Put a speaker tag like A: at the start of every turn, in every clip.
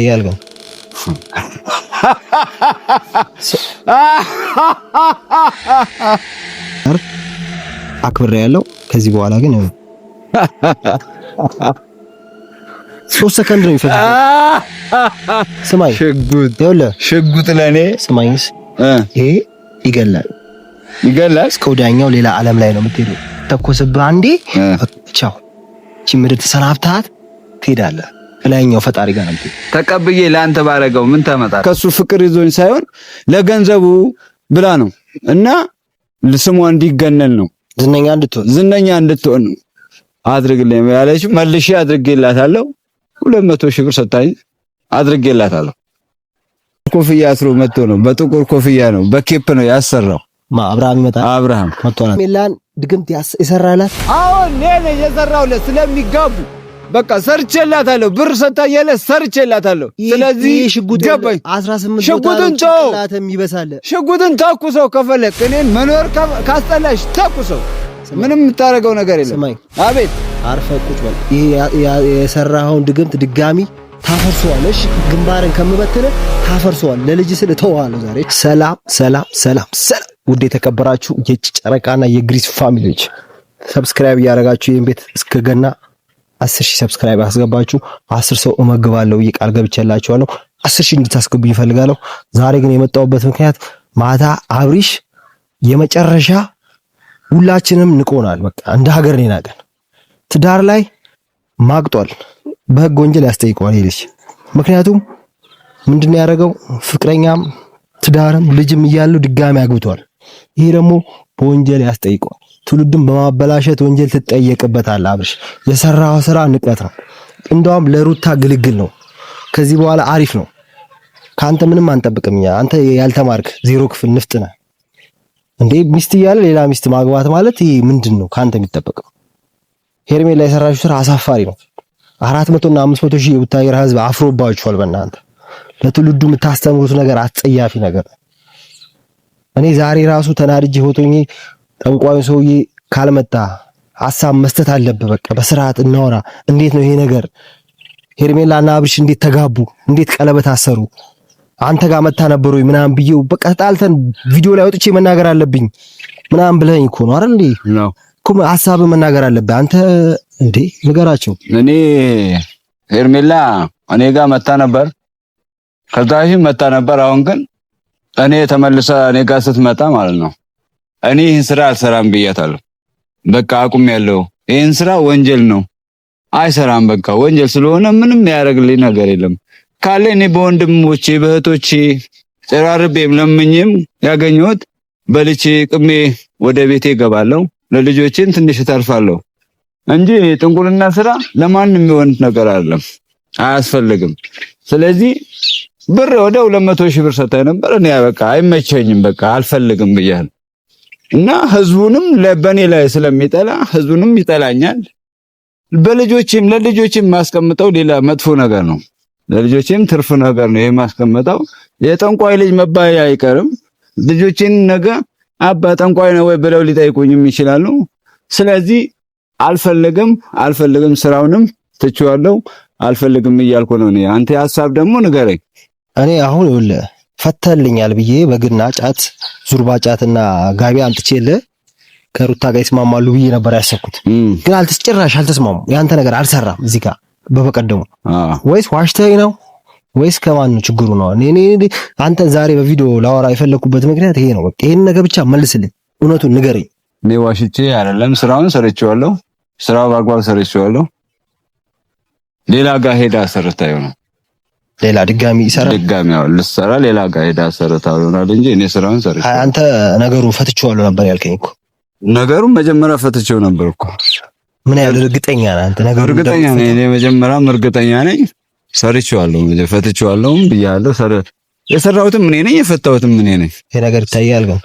A: ያልገው አክብሬ ያለው ከዚህ በኋላ ግን 3 ሰከንድ ነው የሚፈጅ። ስማኝ ሽጉጥ ለኔ ስማኝስ ይሄ ይገላል እስከ ወዲያኛው ሌላ ዓለም ላይ ነው የምትሄደው። ተኮስብህ አንዴ ቻው እቺ ምድር ተሰናብታት ትሄዳለህ። ላይኛው ፈጣሪ ጋር ነው
B: ተቀብዬ ላንተ ባረገው ምን ታመጣለህ? ከሱ ፍቅር ይዞኝ ሳይሆን ለገንዘቡ ብላ ነው እና ለስሟ እንዲገነን ነው ዝነኛ እንድትሆን አድርግልኝ ያለች መልሼ አድርጌላታለሁ። 200 ሺህ ብር ሰጣኝ አድርጌላታለሁ። ኮፍያ አስሮ መጥቶ ነው በጥቁር ኮፍያ ነው በኬፕ ነው ያሰራው።
A: አብርሃም ይመጣል።
B: አብርሃም
A: መጥቷል። ሜላን ድግምት ይሰራላት።
B: አሁን እኔ የሰራውለት ስለሚጋቡ በቃ ሰርቼላታለሁ። ብር ሰጣየለ ሰርቼላታለሁ። ስለዚህ ገባኝ
A: 18
B: ሽጉጥን
A: ጫላተም ይበሳል።
B: ሽጉጥን ተኩሰው ከፈለክ እኔን መኖር ካስጠላሽ ተኩሰው። ምንም የምታረገው ነገር የለም። አቤት
A: አርፈህ ቁጭ በል። ይሄ የሰራኸውን ድግምት ድጋሚ ታፈርሰዋለሽ። ግንባርን ከምበትነ ታፈርሰዋል። ለልጅ ስል ተዋዋለ። ዛሬ ሰላም ውድ የተከበራችሁ የጨረቃና የግሪስ ፋሚሊዎች ሰብስክራይብ ያደረጋችሁ ይሄን ቤት እስከ ገና 10,000 ሰብስክራይብ አስገባችሁ 10 ሰው እመግባለሁ ቃል ገብቻላችኋለሁ። 10,000 እንድታስገቡኝ እፈልጋለሁ። ዛሬ ግን የመጣሁበት ምክንያት ማታ አብሪሽ የመጨረሻ ሁላችንም ንቆናል። በቃ እንደ ሀገር ነው ናቀን። ትዳር ላይ ማግጧል። በህግ ወንጀል ያስጠይቀዋል ይልሽ። ምክንያቱም ምንድነው ያደረገው? ፍቅረኛም ትዳርም ልጅም እያለው ድጋሚ አግብቷል። ይሄ ደግሞ በወንጀል ያስጠይቀዋል። ትውልድን በማበላሸት ወንጀል ትጠየቅበታል። አብርሽ የሰራው ስራ ንቀት ነው። እንደውም ለሩታ ግልግል ነው። ከዚህ በኋላ አሪፍ ነው። ካንተ ምንም አንጠብቅም። አንተ ያልተማርክ 0 ክፍል ንፍጥ ነህ እንዴ! ሚስት እያለ ሌላ ሚስት ማግባት ማለት ይሄ ምንድነው ካንተ የሚጠበቀው? ሄርሜላ የሰራችው ስራ አሳፋሪ ነው። 400 እና 500 ሺህ የቡታየር ህዝብ አፍሮባችኋል። በእናንተ ለትውልዱ የምታስተምሩት ነገር አስጸያፊ ነገር። እኔ ዛሬ ራሱ ተናድጄ ሆቶኝ ጠንቋዩ ሰውዬ ካልመጣ ሐሳብ መስጠት አለበት። በቃ በስርዓት እናወራ። እንዴት ነው ይሄ ነገር? ሄርሜላና አብርሽ እንዴት ተጋቡ? እንዴት ቀለበት አሰሩ? አንተ ጋር መታ ነበር ወይ ምናምን ብዬው በቃ ጣልተን ቪዲዮ ላይ ወጥቼ መናገር አለብኝ ምናምን ብለኝ እኮ ነው አይደል እንዴ? ነው እኮ ሐሳብ መናገር አለበት። አንተ እንዴ ንገራቸው። እኔ ሄርሜላ እኔ ጋር መታ ነበር፣ ከዛም መታ ነበር። አሁን ግን እኔ ተመልሳ እኔ ጋር ስትመጣ ማለት ነው እኔ ይህን ስራ አልሰራም ብያታለሁ። በቃ አቁሜያለሁ። ይህን ስራ ወንጀል ነው አይሰራም። በቃ ወንጀል ስለሆነ ምንም ያደርግልኝ ነገር የለም ካለ እኔ በወንድሞቼ በእህቶቼ ተራርቤም ለምኝም ያገኘሁት በልቼ ቅሜ ወደ ቤቴ እገባለሁ። ለልጆቼን ትንሽ ተርፋለሁ እንጂ ጥንቁልና ስራ ለማንም የሆነ ነገር አይደለም፣ አያስፈልግም። ስለዚህ ብር ወደ 200 ሺህ ብር ሰጣይ ነበር። እኔ በቃ አይመቸኝም፣ በቃ አልፈልግም ብያለሁ። እና ህዝቡንም ለበኔ ላይ ስለሚጠላ ህዝቡንም ይጠላኛል። በልጆቼም ለልጆቼም ማስቀምጠው ሌላ መጥፎ ነገር ነው። ለልጆቼም ትርፍ ነገር ነው የማስቀምጠው። የጠንቋይ ልጅ መባያ አይቀርም። ልጆቼን ነገ አባ ጠንቋይ ነው ወይ ብለው ሊጠይቁኝም ይችላሉ። ስለዚህ አልፈልግም፣ ስራውንም ትቼዋለሁ። አልፈልግም እያልኩ ነው። እኔ አንተ ሐሳብ ደግሞ ንገረኝ። እኔ አሁን ይኸውልህ ፈተልኛል ብዬ በግና ጫት ዙርባ ጫትና ጋቢ አምጥቼልህ ከሩታ ጋር ይስማማሉ ብዬ ነበር ያሰብኩት። ግን ጭራሽ አልተስማሙ። ያንተ ነገር አልሰራም። እዚህ ጋር በበቀደሙ ወይስ ዋሽተኝ ነው ወይስ ከማን ነው ችግሩ ነው? እኔ አንተ ዛሬ በቪዲዮ ላወራ የፈለኩበት ምክንያት ይሄ ነው። በቃ ይሄን ነገር ብቻ መልስልኝ፣ እውነቱን ንገረኝ። እኔ ዋሽቼ አይደለም፣ ስራውን ሰርቼዋለሁ። ስራው በአግባብ ሰርቼዋለሁ። ሌላ ጋር ሄዳ ሰርታዩ ነው ሌላ ድጋሚ ይሰራ ያው ልሰራ ሌላ ጋር ሄዳ ሰርታው ይሆናል እንጂ እኔ ስራውን ሰርቼ። አንተ ነገሩን ፈትቼዋለሁ ነበር ያልከኝ እኮ። ነገሩን መጀመሪያ ፈትቼው ነበር እኮ። ምን ያህል እርግጠኛ ነህ አንተ? ነገሩ እርግጠኛ ነኝ እኔ መጀመሪያም እርግጠኛ ነኝ። ሰርቼዋለሁ፣ ፈትቼዋለሁም ብያለሁ። የሰራሁትም እኔ ነኝ፣ የፈታሁትም እኔ ነኝ። ይሄ ነገር ይታያል ግን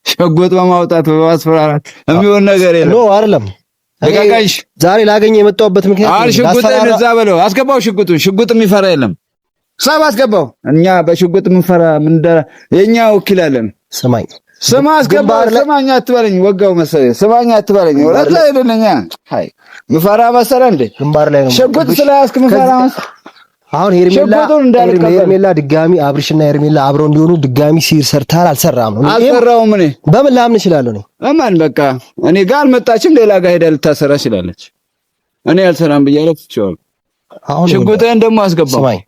A: ሸጎጥ በማውጣት በማስፈራራት የሚሆን ነገር የለም። ኖ አይደለም። ደጋጋሽ ዛሬ ላገኘ የመጣሁበት ምክንያት ሽጉጥን እዛ በለው አስገባው። ሽጉጥ የሚፈራ የለም። ሰብ አስገባው። እኛ በሽጉጥ የምንፈራ የኛ ወኪል አለን። ስማኝ
B: ስማ አስገባ ስማኛ አትበለኝ ወጋው መሰለኝ ስማኛ አትበለኝ ወላሂ አይደለኛ አይ ምፈራ መሰለህ እንዴ ግንባር ላይ ነው ሽጉጥ ስለያዝክ ምፈራ መሰለህ
A: አሁን ሄርሜላ ድጋሚ አብርሽና ሄርሜላ አብረው እንዲሆኑ ድጋሚ ሲር ሰርታል አልሰራም ነው
B: አልሰራውም እኔ
A: በምን ላምን እችላለሁ ነው
B: እማን በቃ እኔ ጋር አልመጣችም ሌላ ጋር ሄዳ ልታሰራ ይችላልች እኔ አልሰራም ብያለሁ ትችዋለሁ አሁን ሽጉጥህን ደግሞ አስገባው
A: ስማኝ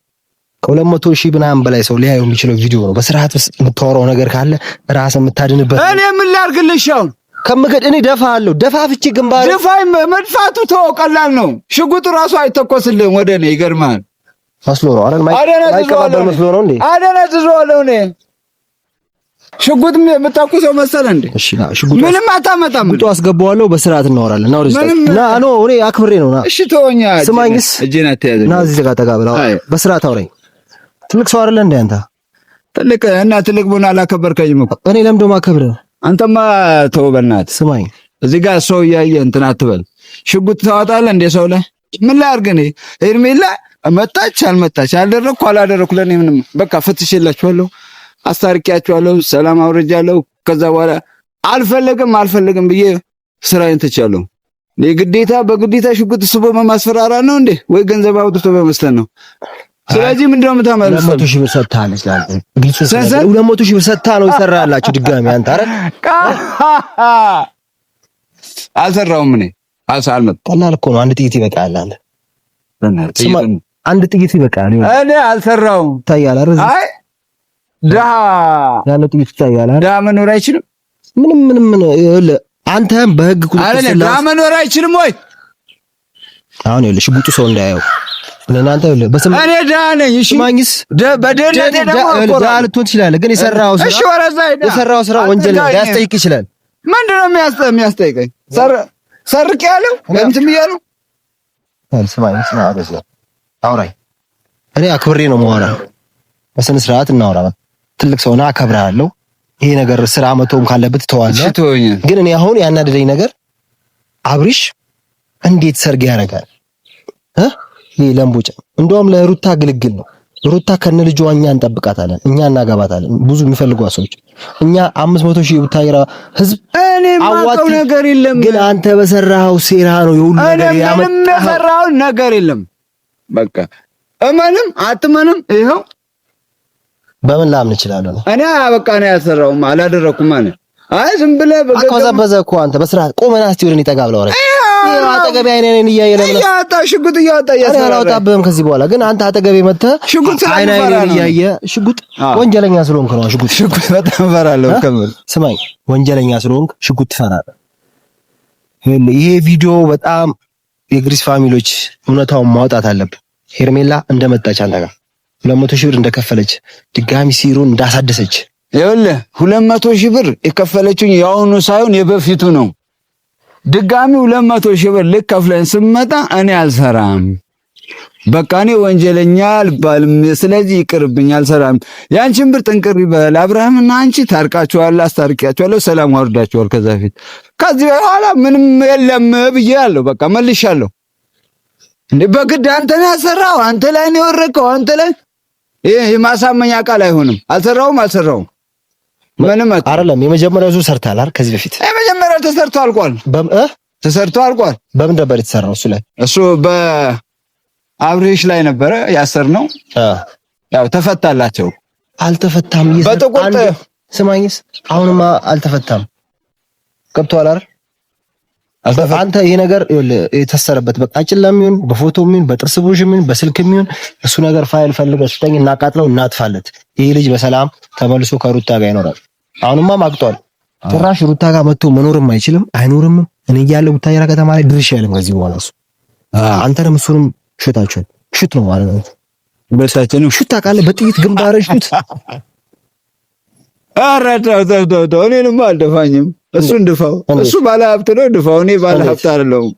A: ከ200,000 ምናምን በላይ ሰው ሊያየው የሚችለው ቪዲዮ ነው በስርዓት የምታወራው ነገር ካለ ራስህ የምታድንበት
B: እኔ ምን ላድርግልሽ አሁን
A: ከምገድ እኔ ደፋለሁ ደፋፍቼ ግንባር
B: ደፋይ መድፋቱ ተው ቀላል ነው ሽጉጡ ራሱ አይተኮስልህም ወደ እኔ ይገርማል
A: መስሎ ነው አይደል ማይቀባበል መስሎ ነው እንዴ
B: አደነዝዟለሁ እኔ ሽጉጥ የምታኩሰው መሰለህ እንዴ
A: እሺ ና ሽጉጥ
B: ምንም አታመጣም
A: ሽጉጡ አስገባዋለሁ በስርዓት እናወራለን ነው ና ኖ እኔ አክብሬ ነው ና
B: እሺ ተወኛ
A: ስማኝስ
B: እጄን አትያዘኝ
A: ና እዚህ ጋር ተጋብለው በስርዓት አውራኝ ትልቅ ሰው አይደለ እንዴ አንተ
B: ትልቅ እና ትልቅ ቡና አላከበርከኝም እኮ
A: እኔ ለምዶ ማከብረ
B: አንተማ ተው በእናትህ
A: ስማኝ
B: እዚህ ጋር ሰው እያየህ እንትን አትበል ሽጉጥ ታወጣለህ እንደ ሰው ላይ ምን ላድርግ እኔ ሄርሜላ መጣች አልመጣች አልደረኩ አላደረኩ ለኔ ምንም በቃ ፍትሽላችኋለሁ አስታርቂያችኋለሁ ሰላም አውርጃለሁ ከዛ በኋላ አልፈልግም ብዬ ስራዬን ትቻለሁ ለግዴታ በግዴታ ሽጉጥ ስቦ ማስፈራራት ነው እንዴ ወይ ገንዘብ አውጥቶ በመስጠት ነው ስለዚህ ምንድነው የምታመልሰው
A: 200,000 ብር ሰጥታ ነው ይላል ግልጽ 200,000 ብር ሰጥታ ነው ይሰራላችሁ ድጋሚ አንተ አረ
B: አልሰራውም እኔ አልመጣም
A: ቀላል እኮ ነው አንድ ጥይት ይበቃል አንተ አንድ ጥይት ይበቃል
B: እኔ አልሰራውም
A: ታያለ አረ
B: አይ ዳ
A: ያለ ጥይት ታያለ
B: ዳ መኖር አይችልም
A: ምንም አንተም በህግ ቁጥጥር
B: ስለ ዳ መኖር አይችልም ወይ
A: አሁን ይኸውልህ ሽጉጡ ሰው እንዳያየው ለናንተ ይኸውልህ በስም
B: እኔ ዳ ነኝ እሺ
A: ማግስ
B: በደህንነቴ ደግሞ
A: ዳ ልትሆን ትችላለህ ግን የሰራው ስራ ወንጀል ነው ሊያስጠይቅ ይችላል
B: ምንድነው የሚያስጠይቀኝ ሰርቅ ያለው እንትን ብያለሁ
A: ስማኝ አበዛ አውራኝ እኔ አክብሬ ነው የማወራው በስነ ስርዓት እናወራ ትልቅ ሰውና አከብራለሁ ይሄ ነገር ስራ መቶም ካለበት ተዋለ ግን እኔ አሁን ያናደደኝ ነገር አብሪሽ እንዴት ሰርግ ያደርጋል ይሄ ለምቦጭ እንደውም ለሩታ ግልግል ነው ሩታ ከነ ልጇ እኛ እንጠብቃታለን እኛ እናገባታለን ብዙ የሚፈልጉ ሰዎች እኛ 500,000 ብታይራ ህዝብ
B: እኔ ማውቀው ነገር የለም
A: ግን አንተ በሰራው ሴራ ነው የሁሉ ነገር
B: ያመጣው እኔ በሰራው ነገር የለም በቃ እመንም አትመንም ይሄው
A: በምን ላምን እችላለሁ
B: እኔ በቃ ነው ያሰራውም አላደረኩም ማለት አይ ዝም ብለህ
A: በገዛ እኮ አንተ በስርዓት ቆመና እስቲ ወደኔ ጠጋብለው አረ አጠገቤ አይኔን እያየለ ነው
B: ያጣ ሽጉጥ እያወጣ ያሰራ
A: አላወጣብህም ከዚህ በኋላ ግን አንተ አጠገቤ መተህ
B: ሽጉጥ
A: አይኔን እያየ ሽጉጥ ወንጀለኛ ስለሆንክ ነው ሽጉጥ
B: በጣም ፈራለሁ ከመል
A: ስማኝ ወንጀለኛ ስለሆንክ ሽጉጥ ትፈራለህ ይሄ ቪዲዮ በጣም የግሪስ ፋሚሊዎች እውነታውን ማውጣት አለብህ ሄርሜላ እንደመጣች አንተ ጋር 200,000 ብር እንደከፈለች ድጋሚ ሲሩን እንዳሳደሰች
B: ይኸውልህ 200,000 ብር የከፈለችኝ ያውኑ ሳይሆን የበፊቱ ነው ድጋሚ 200,000 ብር ልከፍለን ስመጣ እኔ አልሰራም በቃ እኔ ወንጀለኛ አልባልም ስለዚህ ይቅርብኝ አልሰራም ያንቺን ብር ጥንቅር ይበል አብርሃምና አንቺ ታርቃችኋል አስታርቂያችኋለሁ ሰላም አወርዳችኋል ከዚህ በኋላ ምንም የለም ብዬአለሁ በቃ መልሻለሁ እንዴ በግድ አንተ ነህ ያሰራው አንተ ላይ ነው የወረቀው አንተ ላይ ይሄ ማሳመኛ ቃል አይሆንም አልሰራውም ምንም
A: አይደለም የመጀመሪያው ዙር ሰርታል አይደል ከዚህ በፊት
B: የመጀመሪያው ተሰርቶ አልቋል
A: በምን ነበር የተሰራው እሱ
B: በአብሬሽ ላይ ነበረ ያሰርነው ያው ተፈታላቸው
A: አልተፈታም
B: በጥቁር
A: ስማኝስ አሁንማ አልተፈታም ገብቷል አይደል አንተ ይሄ ነገር የተሰረበት በቃ አጭላሚውን በፎቶሚውን በጥርስቡሽሚውን በስልክሚውን እሱ ነገር ፋይል ፈልገህ ስጠኝ እናቃጥለው እናጥፋለት ይሄ ልጅ በሰላም ተመልሶ ከሩታ ጋር ይኖራል አሁንማ ማቅቷል ጭራሽ ሩታ ጋር መጥቶ መኖርም አይችልም አይኖርም እኔ እያለሁ ቡታየራ ከተማ ላይ ድርሽ ያለም ከዚህ በኋላ እሱ አንተንም እሱንም ሽታችኋል ሽት ነው ማለት ነው
B: በሳቸንም
A: ሽታ ካለ በጥይት ግንባርሽ ሽት
B: አራዳው እኔንም አልደፋኝም እሱ እንደፋው እሱ ባለ ሀብት ነው እንደፋው እኔ ባለ ሀብት አይደለሁም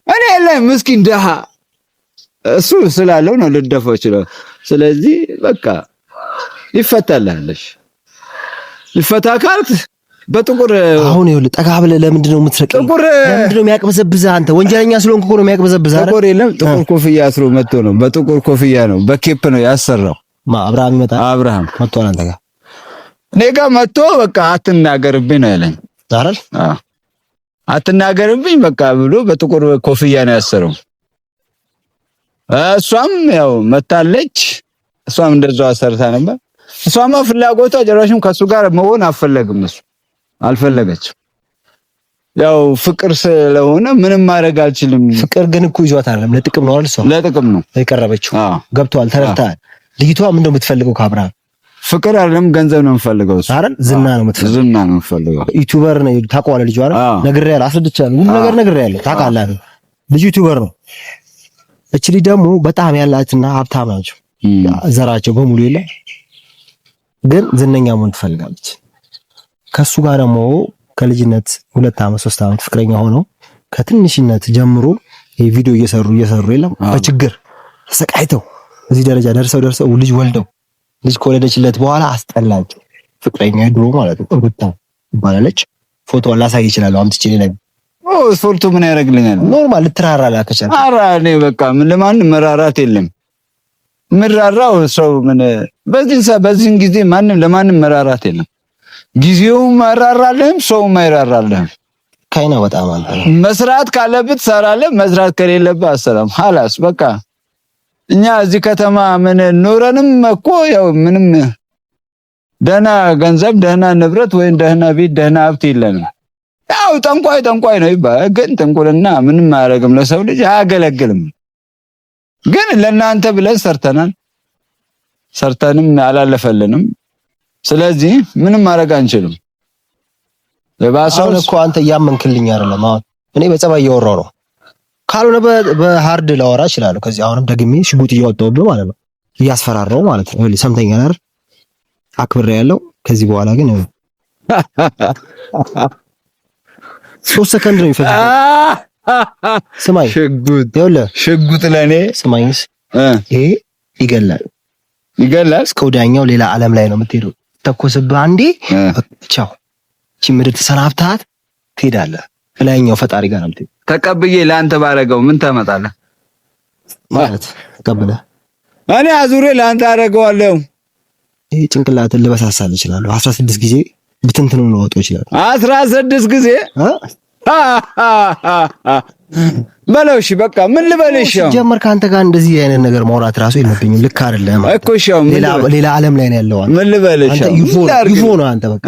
B: እኔ ላይ ምስኪን ደሃ እሱ ስላለው ነው ልደፋው ይችላል ስለዚህ በቃ ይፈታልሽ ካልክ በጥቁር
A: አሁን ይኸውልህ ጠጋ ብለህ ለምንድን ነው የምትረቀኝ ለምንድን ነው የሚያቅበዘብዝህ አንተ ወንጀለኛ ስለሆንክ እኮ ነው የሚያቅበዘብዝህ
B: ጥቁር የለም ጥቁር ኮፍያ አስሮ መጥቶ ነው በጥቁር ኮፍያ ነው በኬፕ ነው ያሰራው
A: አብርሃም ይመጣል
B: አብርሃም
A: መጥቷል አንተ ጋር
B: እኔ ጋር መጥቶ በቃ አትናገርብኝ ነው ያለኝ
A: አይደል?
B: አትናገርብኝ በቃ ብሎ በጥቁር ኮፍያ ነው ያሰረው። እሷም ያው መታለች። እሷም እንደዛው አሰርታ ነበር። እሷማ ፍላጎቷ ጭራሽም ከሱ ጋር መሆን አልፈለገችም። ያው ፍቅር ስለሆነ ምንም ማድረግ አልችልም።
A: ፍቅር ግን እኮ ይዟት አይደለም፣ ለጥቅም ነው አይደል?
B: ለጥቅም ነው
A: የቀረበችው። ገብቷል፣ ተረድተሃል? ልጅቷ ምን እንደምትፈልገው ከአብርሃም ፍቅር አይደለም ገንዘብ ነው የምትፈልገው አይደል? ዝና ነው የምትፈልገው። ዝና ነው የምትፈልገው። ዩቲዩበር ነው ታውቀዋለህ? ልጅ አይደል? ነግሬሃለሁ፣ አስረድቻለሁ፣ ሁሉ ነገር ነግሬሃለሁ። ታውቃለህ፣ ልጅ ዩቲዩበር ነው። እቺ ልጅ ደግሞ በጣም ያላትና ሀብታም ናቸው፣ ዘራቸው በሙሉ የለ፣ ግን ዝነኛ መሆን ትፈልጋለች። ከሱ ጋር ደግሞ ከልጅነት 2 ዓመት 3 ዓመት ፍቅረኛ ሆነው ከትንሽነት ጀምሮ የቪዲዮ እየሰሩ የለም በችግር ተሰቃይተው እዚህ ደረጃ ደርሰው ልጅ ወልደው ልጅ ከወለደችለት በኋላ አስጠላቸው። ፍቅረኛ ድሮ ማለት ነው ሩታ ይባላለች። ፎቶዋን ላሳይ ይችላል አምጥቼ ላይ
B: ስፖርቱ ምን ያደርግልኛል? ኖርማል ልትራራ ላከቻት። ኧረ እኔ በቃ ለማንም መራራት የለም። ምራራው ሰው ምን በዚህን ጊዜ ማንም ለማንም መራራት የለም። ጊዜውም አይራራልህም፣ ሰውም አይራራልህም። ካይና በጣም አንተ መስራት ካለብህ ትሰራለህ፣ መስራት ከሌለብህ አሰራም። ሐላስ በቃ እኛ እዚህ ከተማ ምን ኖረንም እኮ ያው ምንም ደህና ገንዘብ፣ ደህና ንብረት ወይ ደህና ቤት፣ ደህና ሀብት የለንም። ያው ጠንቋይ ነው ይባላል። ግን ጥንቁልና ምንም አያደርግም፣ ለሰው ልጅ አያገለግልም። ግን ለእናንተ ብለን ሰርተንም አላለፈልንም። ስለዚህ ምንም ማድረግ አንችልም። ለባሰውን
A: እኮ አንተ እያመንክልኝ አይደለም። አሁን እኔ በጸባይ እያወራሁ ነው። ካልሆነ በሃርድ ላወራ እችላለሁ። ከዚህ አሁንም ደግሜ ሽጉጥ እያወጣሁብህ ማለት ነው፣ እያስፈራራሁ ማለት ነው። እሺ ሰምተኛል አይደል? አክብሬያለሁ። ከዚህ በኋላ ግን 3 ሰከንድ ነው የሚፈጅው። ስማኝ፣ ሽጉጥ ለኔ ስማኝስ፣ ይሄ ይገላል። እስከ ወዲያኛው ሌላ ዓለም ላይ ነው የምትሄደው። ተኮስብህ አንዴ ቻው። እቺ ምድር ተሰናብታት ትሄዳለህ። ላይኛው ፈጣሪ ጋር ነው።
B: ተቀብዬ ለአንተ ባረገው ምን ታመጣለህ
A: ማለት ተቀብለህ
B: እኔ አዙሬ ለአንተ አረገዋለሁ።
A: ይሄ ጭንቅላትን ልበሳሳል ይችላል። 16 ጊዜ ብትንትኑ ነው ወጥቶ ይችላል።
B: 16 ጊዜ በለው። እሺ በቃ ምን ልበልሽ?
A: ጀመር ካንተ ጋር እንደዚህ አይነት ነገር ማውራት ራሱ የለብኝም። ልክ አይደለም
B: እኮ ሻው
A: ሌላ ዓለም ላይ ነው ያለው።
B: ምን ልበልሽ?
A: ይፎ ነው አንተ በቃ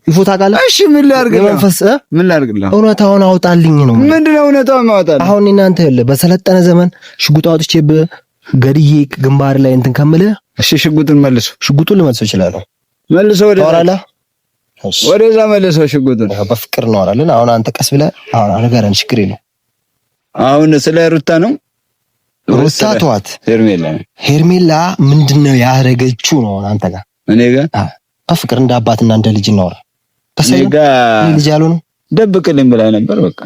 A: ይፎ ታውቃለህ።
B: እሺ ምን ላድርግልህ? መንፈስ ምን ላድርግልህ?
A: እውነታውን አውጣልኝ ነው።
B: ምንድነው እውነታውን ማውጣልህ?
A: አሁን እናንተ ያለ በሰለጠነ ዘመን ሽጉጥ አውጥቼብህ ገድዬ ግንባር ላይ እንትን ከምልህ፣ እሺ ሽጉጡን ልመልሰው እችላለሁ። መልሰው ወደዛ መልሰው ሽጉጡን በፍቅር ነው አላለን። አሁን አንተ ቀስ ብለህ አሁን ነገርን ችግር የለውም።
B: አሁን ስለ ሩታ ነው።
A: ሩታ ተዋት። ሄርሜላ ምንድነው ያደረገችው ነው አንተ ጋር እኔ ጋር በፍቅር እንደ አባትና እንደ ልጅ ነው። ተሰይ ልጅ ያሉን ደብቅልኝ ብላኝ ነበር። በቃ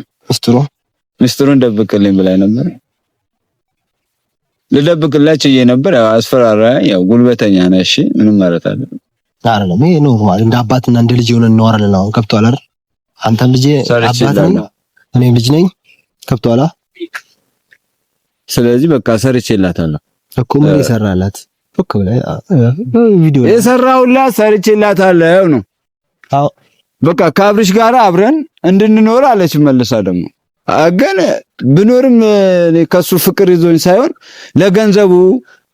A: ሚስጥሩን ደብቅልኝ ብላኝ ነበር። ልደብቅላችሁ ነበር። ያው አስፈራራ። ያው ጉልበተኛ ነሽ ምንም ማለት አይደለም። አይደለም ይሄ ኖርማል እንደ አባትና እንደ ልጅ ሆነን እናወራለን። አሁን ገብቶሃል አይደል? አንተም ልጅ አባት ነኝ እኔም ልጅ ነኝ። ገብቶሃል?
B: ስለዚህ በቃ ሰርቼላታለሁ
A: እኮ ምን ይሰራላት እኮ ቪዲዮ
B: የሰራሁላት ሰርቼላታለሁ ነው። አዎ በቃ ከአብርሽ ጋር አብረን እንድንኖር አለች። መልሳ ደግሞ ግን ብኖርም ከሱ ፍቅር ይዞኝ ሳይሆን ለገንዘቡ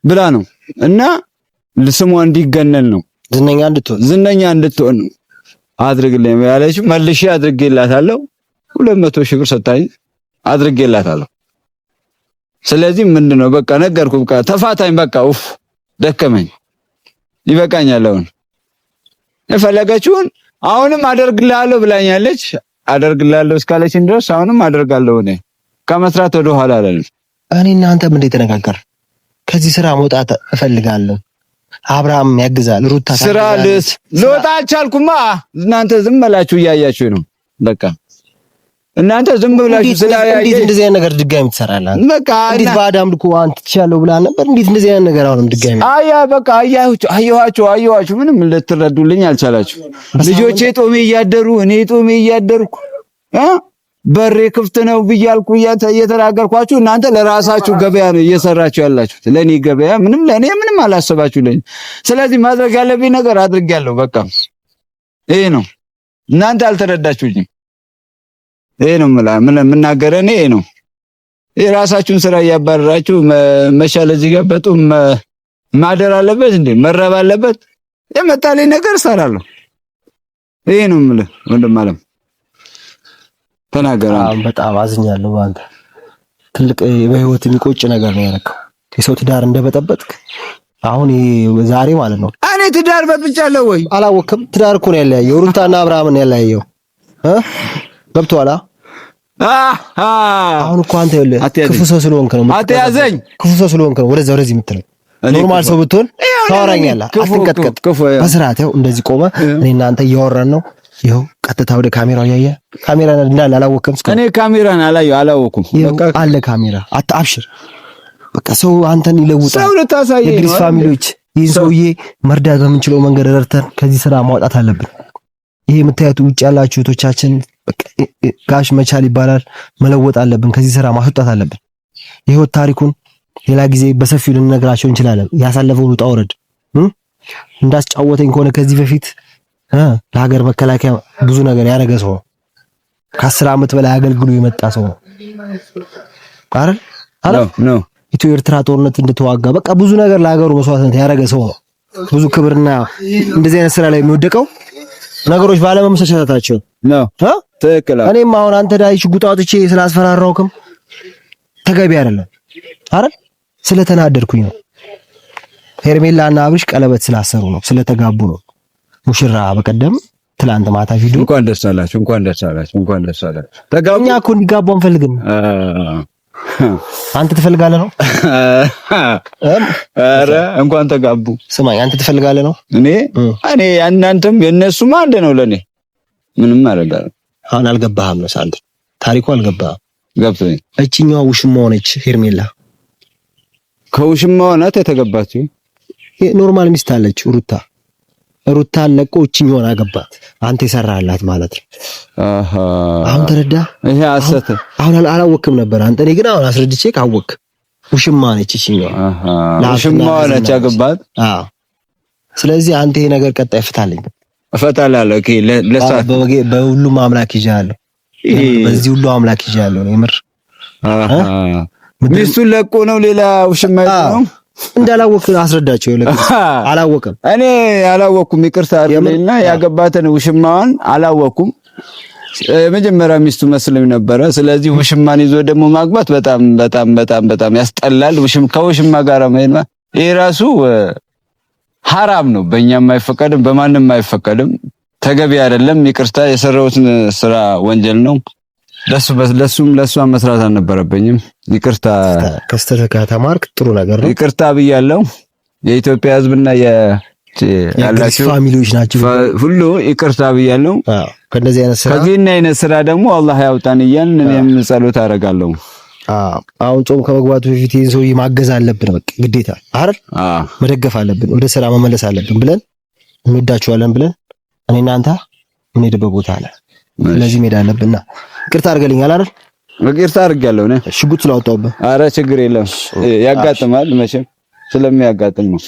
B: ብላ ነው እና ስሟ እንዲገነን ነው። ዝነኛ እንድትሆን አድርግልኝ ያለች። መልሼ አድርጌላታለሁ። 200 ሺህ ብር ሰጣኝ፣ አድርጌላታለሁ። ስለዚህ ምንድነው በቃ ነገርኩህ። በቃ ተፋታኝ። በቃ ኡፍ ደከመኝ፣ ይበቃኛል። አሁን የፈለገችውን አሁንም አደርግልሃለሁ ብላኛለች። አደርግልሃለሁ እስካለችኝ ድረስ አሁንም አደርጋለሁ። እኔ ከመስራት ወደ ኋላ አላለም።
A: እኔ እናንተ ምን እንደተነጋገር ከዚህ ስራ መውጣት እፈልጋለሁ። አብርሃም ያግዛል። ሩታ
B: ስራ ልወጣ አልቻልኩማ። እናንተ ዝም ብላችሁ እያያችሁ ነው። በቃ እናንተ ዝም ብላችሁ ስላያያችሁ
A: እንደዚህ አይነት ነገር ድጋሚ ትሰራለህ። በቃ እንዴት በአዳም ልኮ አንተ ትቻለው ብላ ነበር። እንዴት እንደዚህ አይነት ነገር አሁንም ድጋሚ
B: በቃ አየኋችሁ። ምንም ልትረዱልኝ አልቻላችሁ። ልጆቼ ጦሜ እያደሩ እኔ ጦሜ እያደርኩ በሬ ክፍት ነው ብያልኩ እየተናገርኳችሁ እናንተ ለራሳችሁ ገበያ ነው እየሰራችሁ ያላችሁት። ለኔ ገበያ ለኔ ምንም አላሰባችሁልኝ። ስለዚህ ማድረግ ያለብኝ ነገር አድርጌያለሁ። በቃ ይሄ ነው። እናንተ አልተረዳችሁኝም። ይሄ ነው የምናገረው እኔ። ይሄ ነው የራሳችሁን ስራ እያባረራችሁ መሻለ እዚህ ጋር በጡም ማደር አለበት እንዴ? መረብ አለበት? የመጣልኝ ነገር እሰራለሁ። ይሄ ነው የምልህ ወንድም አለም ተናገረ።
A: በጣም አዝኛለሁ። አንተ ትልቅ በህይወት የሚቆጭ ነገር ነው ያደረከው። የሰው ትዳር እንደበጠበጥክ አሁን ዛሬ ማለት ነው።
B: እኔ ትዳር በጥብጫለሁ ወይ?
A: አላወቅም። ትዳር እኮ ነው ያለያየው። ሩታና አብርሃምን ያለያየው ገብቶሃል? አሁን እኮ አንተ ይኸውልህ ክፉ ሰው ስለሆንክ ነው።
B: አትያዘኝ።
A: ክፉ ሰው ስለሆንክ ነው ወደዚህ የምትለው። ኖርማል ሰው ብትሆን ታወራኛለህ። አትንቀጥቀጥ። በስርዓት ያው እንደዚህ ቆመ። እኔ እናንተ እያወራን ነው። ይኸው ቀጥታ ወደ ካሜራው ያየ ካሜራ እንዳለ አላወቅም።
B: እኔ ካሜራን አላወኩም።
A: በቃ አለ ካሜራ። አብሽር በቃ ሰው አንተን ይለውጣል።
B: ሰው ልታሳየኝ ነው።
A: የግሪስ ፋሚሊዎች ይህን ሰውዬ መርዳት በምንችለው መንገድ ረድተን ከዚህ ስራ ማውጣት አለብን። ይሄ የምታዩት ውጭ ያላችሁ እህቶቻችን ጋሽ መቻል ይባላል። መለወጥ አለብን። ከዚህ ስራ ማስወጣት አለብን። የህይወት ታሪኩን ሌላ ጊዜ በሰፊው ልንነግራቸው እንችላለን። ያሳለፈውን ውጣ ውረድ እንዳስጫወተኝ ከሆነ ከዚህ በፊት ለሀገር መከላከያ ብዙ ነገር ያደረገ ሰው ነው። ከ10 ዓመት በላይ አገልግሎ የመጣ ሰው ነው አይደል? ነው ኢትዮ ኤርትራ ጦርነት እንደተዋጋ በቃ ብዙ ነገር ለሀገሩ መስዋዕትነት ያደረገ ሰው ነው። ብዙ ክብርና እንደዚህ አይነት ስራ ላይ የሚወደቀው ነገሮች ባለመመሰቻታቸው ነው።
B: ትክክል።
A: እኔም አሁን አንተ ዳይ ሽጉጥ አውጥቼ ስላስፈራራውክም ተገቢ አይደለም አይደል? ስለተናደድኩኝ ነው። ሄርሜላና አብርሽ ቀለበት ስላሰሩ ነው፣ ስለተጋቡ ነው። ሙሽራ በቀደም ትላንት ማታ ቪዲዮ
B: እንኳን ደስ አላችሁ ተጋቡ።
A: እኛ እኮ እንዲጋቡ አንፈልግም። አንተ ትፈልጋለህ ነው?
B: ኧረ እንኳን ተጋቡ።
A: ስማኝ፣ አንተ ትፈልጋለህ ነው?
B: እኔ እናንተም የነሱም አንድ ነው ለኔ። ምንም አረጋለ።
A: አሁን አልገባህም ነው ሳንተ ታሪኩ አልገባህም።
B: ገብቶኝ።
A: እቺኛዋ ውሽማ ሆነች ሄርሜላ።
B: ከውሽማ ሆናት የተገባችው
A: ኖርማል ሚስት አለች ሩታ ለቆ እቺኛዋን አገባት። አንተ የሰራህላት ማለት ነው። አሁን ተረዳ።
B: ይሄ አሰተ
A: አሁን አላወቅም ነበር አንተ። እኔ ግን አሁን አስረድቼ ካወቅ ውሽማ ነች እቺኛዋ።
B: ውሽማ ነች አገባት።
A: ስለዚህ አንተ ይሄ ነገር ቀጣይ ፍታልኝ።
B: እፈታላለሁ። ኦኬ ለሳት
A: በሁሉም አምላክ ይዣለሁ። በዚህ ሁሉ አምላክ ይዣለሁ ነው የምር።
B: ሚስቱን ለቆ ነው ሌላ ውሽማ ነው
A: እንዳላወቅ አስረዳቸው። አላወቅም።
B: እኔ አላወቅኩም። ይቅርታ አድርግልኝና ያገባትን ውሽማዋን አላወቅኩም። መጀመሪያ ሚስቱ መስለኝ ነበረ። ስለዚህ ውሽማን ይዞ ደግሞ ማግባት በጣም በጣም በጣም በጣም ያስጠላል። ከውሽማ ጋር መሄድ ይሄ ራሱ ሐራም ነው። በእኛም አይፈቀድም፣ በማንም አይፈቀድም። ተገቢ አይደለም። ይቅርታ፣ የሰራሁትን ስራ ወንጀል ነው። ለሷ መስራት አልነበረብኝም። ይቅርታ።
A: ከስተት ከተማርክ ጥሩ ነገር ነው።
B: ይቅርታ ብያለሁ። የኢትዮጵያ ሕዝብና ያላችሁ
A: ፋሚሊዎች ናቸው
B: ሁሉ ይቅርታ ብያለሁ።
A: ከዚህ
B: አይነት ስራ ደግሞ አላህ ያውጣን እያልን እኔም ጸሎት አደርጋለሁ።
A: አሁን ጾም ከመግባቱ በፊት ይሄን ሰውዬ ማገዝ አለብን። በቃ ግዴታ አይደል? መደገፍ አለብን። ወደ ስራ መመለስ አለብን ብለን እንወዳቸዋለን ብለን እኔና አንተ እንሄድበት ቦታ አለ። ስለዚህ መሄድ አለብንና ይቅርታ አድርገልኛል አይደል?
B: ይቅርታ አድርጋለሁ። እኔ
A: ሽጉጥ ስላወጣሁብህ።
B: ኧረ ችግር የለም። ያጋጥማል መቼም ስለሚያጋጥም ነው።